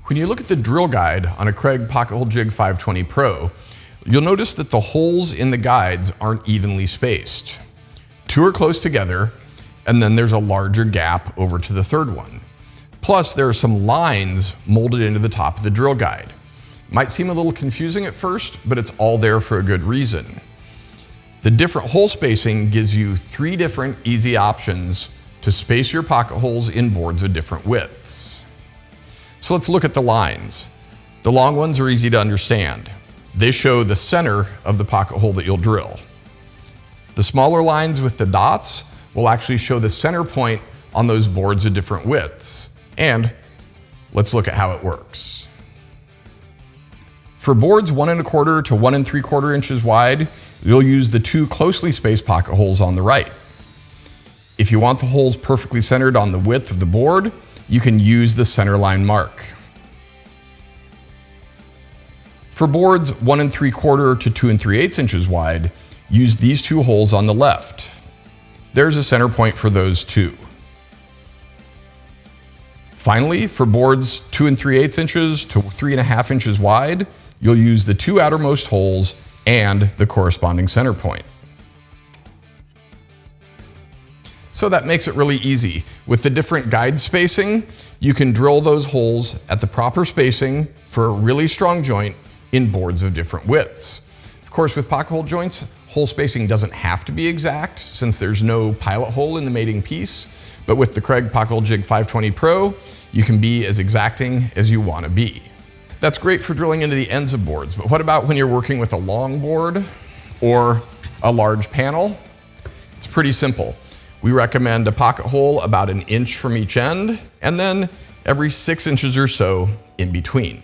When you look at the drill guide on a Kreg Pocket-Hole Jig 520PRO, you'll notice that the holes in the guides aren't evenly spaced. Two are close together, and then there's a larger gap over to the third one. Plus, there are some lines molded into the top of the drill guide. Might seem a little confusing at first, but it's all there for a good reason. The different hole spacing gives you 3 different easy options to space your pocket holes in boards of different widths. So let's look at the lines. The long ones are easy to understand. They show the center of the pocket hole that you'll drill. The smaller lines with the dots will actually show the center point on those boards of different widths. And let's look at how it works. For boards 1 1/4 to 1 3/4 inches wide, you'll use the 2 closely spaced pocket holes on the right. If you want the holes perfectly centered on the width of the board, you can use the center line mark. For boards 1 3/4 to 2 3/8 inches wide, use these 2 holes on the left. There's a center point for those 2. Finally, for boards 2 3/8 inches to 3.5 inches wide, you'll use the 2 outermost holes and the corresponding center point. So that makes it really easy. With the different guide spacing, you can drill those holes at the proper spacing for a really strong joint in boards of different widths. Of course, with pocket hole joints, hole spacing doesn't have to be exact since there's no pilot hole in the mating piece, but with the Kreg Pocket-Hole Jig 520PRO, you can be as exacting as you want to be. That's great for drilling into the ends of boards, but what about when you're working with a long board or a large panel? It's pretty simple. We recommend a pocket hole about 1 inch from each end, and then every 6 inches or so in between.